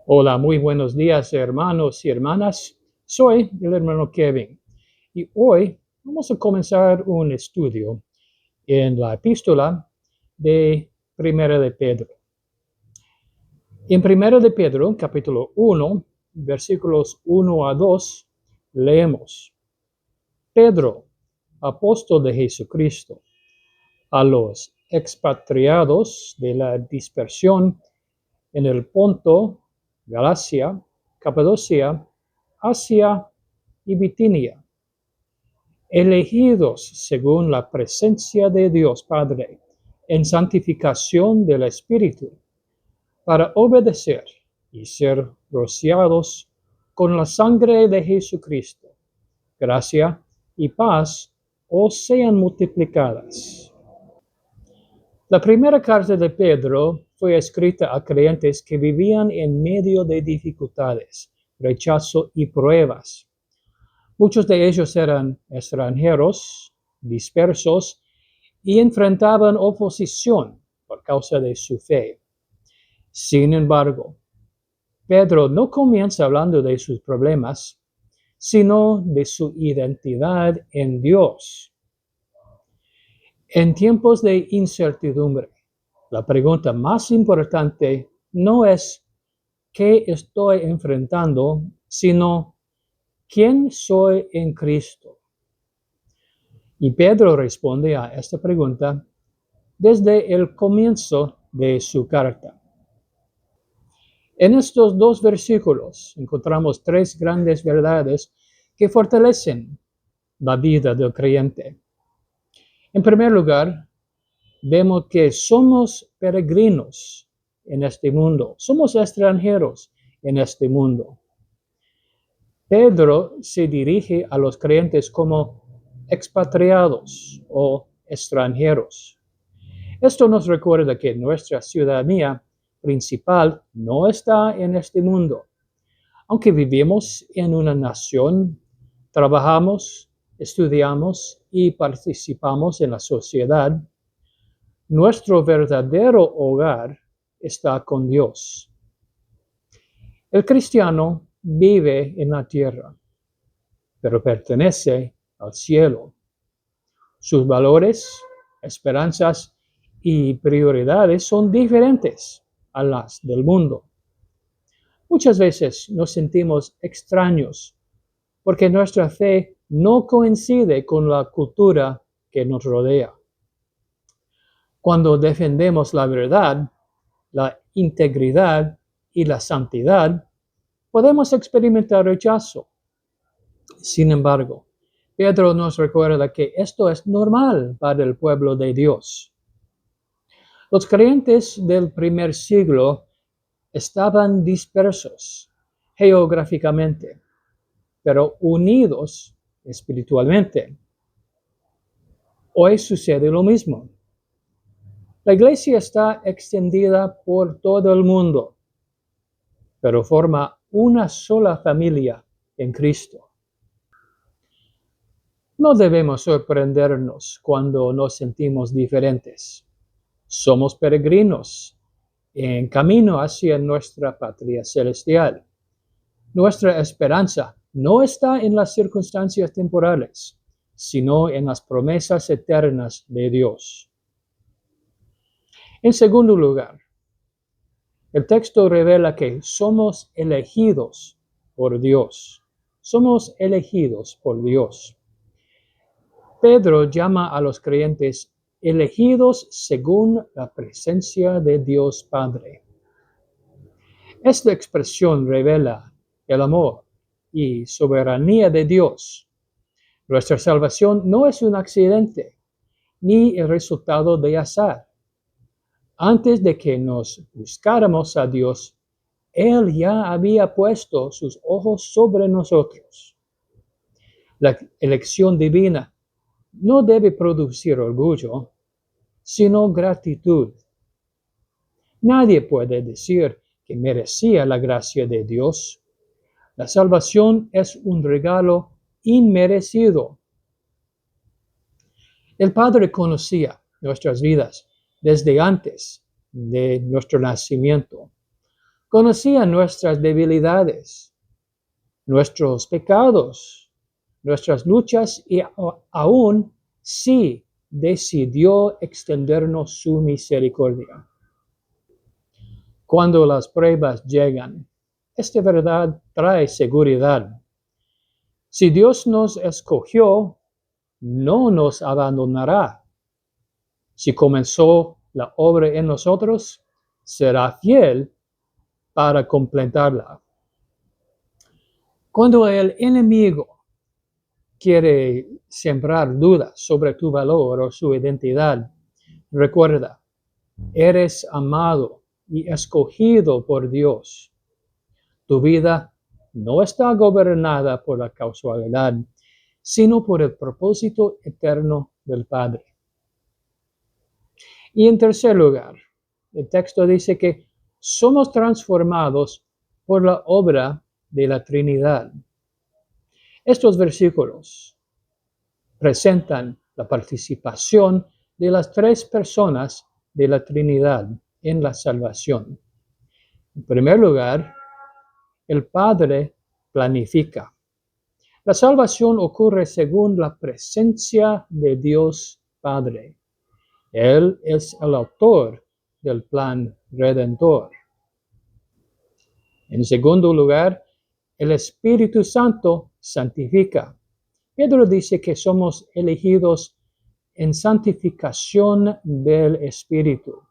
Hola, muy buenos días, hermanos y hermanas. Soy el hermano Kevin y hoy vamos a comenzar un estudio en la epístola de Primera de Pedro. En Primera de Pedro, capítulo 1, versículos 1 a 2, leemos: Pedro, apóstol de Jesucristo, a los expatriados de la dispersión en el Ponto, Galacia, Capadocia, Asia y Bitinia, elegidos según la presencia de Dios Padre, en santificación del Espíritu, para obedecer y ser rociados con la sangre de Jesucristo. Gracia y paz os sean multiplicadas. La primera carta de Pedro fue escrita a creyentes que vivían en medio de dificultades, rechazo y pruebas. Muchos de ellos eran extranjeros, dispersos y enfrentaban oposición por causa de su fe. Sin embargo, Pedro no comienza hablando de sus problemas, sino de su identidad en Dios. En tiempos de incertidumbre, la pregunta más importante no es ¿qué estoy enfrentando?, sino ¿quién soy en Cristo? Y Pedro responde a esta pregunta desde el comienzo de su carta. En estos dos versículos encontramos tres grandes verdades que fortalecen la vida del creyente. En primer lugar, vemos que somos peregrinos en este mundo, somos extranjeros en este mundo. Pedro se dirige a los creyentes como expatriados o extranjeros. Esto nos recuerda que nuestra ciudadanía principal no está en este mundo. Aunque vivimos en una nación, trabajamos, estudiamos y participamos en la sociedad, nuestro verdadero hogar está con Dios. El cristiano vive en la tierra, pero pertenece al cielo. Sus valores, esperanzas y prioridades son diferentes a las del mundo. Muchas veces nos sentimos extraños porque nuestra fe no coincide con la cultura que nos rodea. Cuando defendemos la verdad, la integridad y la santidad, podemos experimentar rechazo. Sin embargo, Pedro nos recuerda que esto es normal para el pueblo de Dios. Los creyentes del primer siglo estaban dispersos geográficamente, pero unidos espiritualmente. Hoy sucede lo mismo. La iglesia está extendida por todo el mundo, pero forma una sola familia en Cristo. No debemos sorprendernos cuando nos sentimos diferentes. Somos peregrinos en camino hacia nuestra patria celestial. Nuestra esperanza no está en las circunstancias temporales, sino en las promesas eternas de Dios. En segundo lugar, el texto revela que somos elegidos por Dios. Somos elegidos por Dios. Pedro llama a los creyentes elegidos según la presencia de Dios Padre. Esta expresión revela el amor y soberanía de Dios. Nuestra salvación no es un accidente, ni el resultado de azar. Antes de que nos buscáramos a Dios, Él ya había puesto sus ojos sobre nosotros. La elección divina no debe producir orgullo, sino gratitud. Nadie puede decir que merecía la gracia de Dios. La salvación es un regalo inmerecido. El Padre conocía nuestras vidas desde antes de nuestro nacimiento. Conocía nuestras debilidades, nuestros pecados, nuestras luchas y aún sí decidió extendernos su misericordia. Cuando las pruebas llegan, esta verdad trae seguridad. Si Dios nos escogió, no nos abandonará. Si comenzó la obra en nosotros, será fiel para completarla. Cuando el enemigo quiere sembrar dudas sobre tu valor o su identidad, recuerda, eres amado y escogido por Dios. Tu vida no está gobernada por la causalidad, sino por el propósito eterno del Padre. Y en tercer lugar, el texto dice que somos transformados por la obra de la Trinidad. Estos versículos presentan la participación de las tres personas de la Trinidad en la salvación. En primer lugar, el Padre planifica. La salvación ocurre según la presencia de Dios Padre. Él es el autor del plan redentor. En segundo lugar, el Espíritu Santo santifica. Pedro dice que somos elegidos en santificación del Espíritu.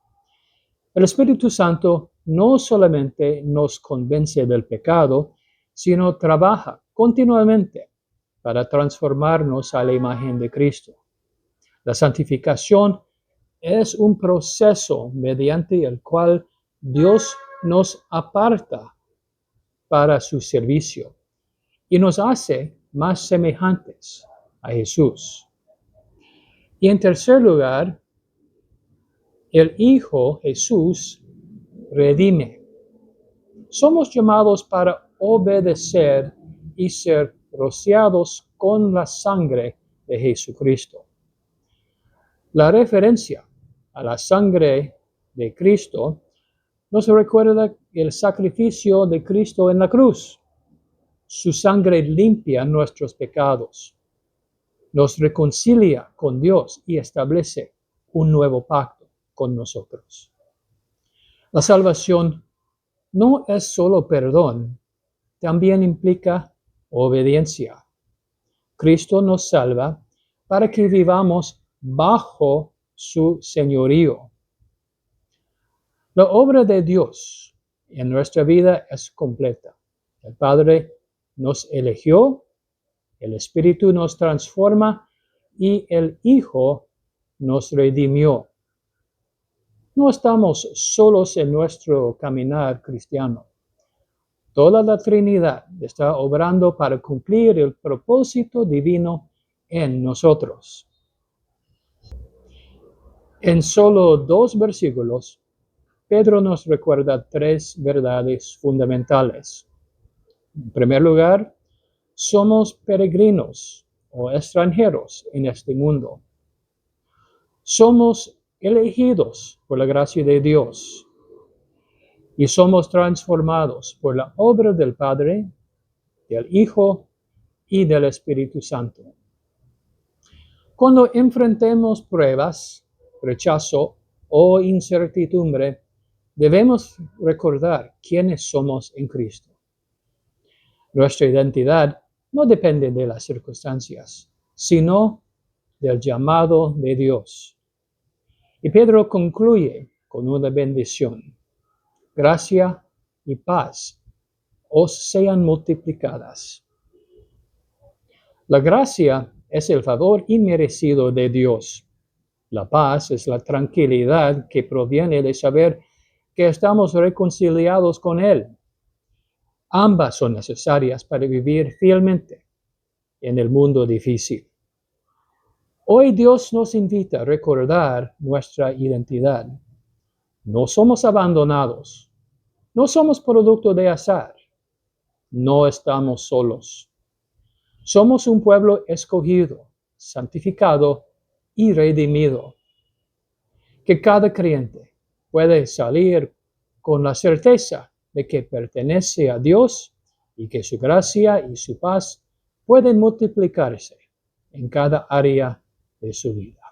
El Espíritu Santo no solamente nos convence del pecado, sino trabaja continuamente para transformarnos a la imagen de Cristo. La santificación es un proceso mediante el cual Dios nos aparta para su servicio y nos hace más semejantes a Jesús. Y en tercer lugar, el Hijo Jesús redime. Somos llamados para obedecer y ser rociados con la sangre de Jesucristo. La referencia a la sangre de Cristo nos recuerda el sacrificio de Cristo en la cruz. Su sangre limpia nuestros pecados, nos reconcilia con Dios y establece un nuevo pacto con nosotros. La salvación no es solo perdón, también implica obediencia. Cristo nos salva para que vivamos bajo su señorío. La obra de Dios en nuestra vida es completa. El Padre nos eligió, el Espíritu nos transforma y el Hijo nos redimió. No estamos solos en nuestro caminar cristiano. Toda la Trinidad está obrando para cumplir el propósito divino en nosotros. En solo 2 versículos, Pedro nos recuerda 3 verdades fundamentales. En primer lugar, somos peregrinos o extranjeros en este mundo. Somos elegidos por la gracia de Dios y somos transformados por la obra del Padre, del Hijo y del Espíritu Santo. Cuando enfrentemos pruebas, rechazo o incertidumbre, debemos recordar quiénes somos en Cristo. Nuestra identidad no depende de las circunstancias, sino del llamado de Dios. Y Pedro concluye con una bendición. Gracia y paz os sean multiplicadas. La gracia es el favor inmerecido de Dios. La paz es la tranquilidad que proviene de saber que estamos reconciliados con Él. Ambas son necesarias para vivir fielmente en el mundo difícil. Hoy Dios nos invita a recordar nuestra identidad. No somos abandonados. No somos producto de azar. No estamos solos. Somos un pueblo escogido, santificado y redimido. Que cada creyente puede salir con la certeza de que pertenece a Dios y que su gracia y su paz pueden multiplicarse en cada área de su vida.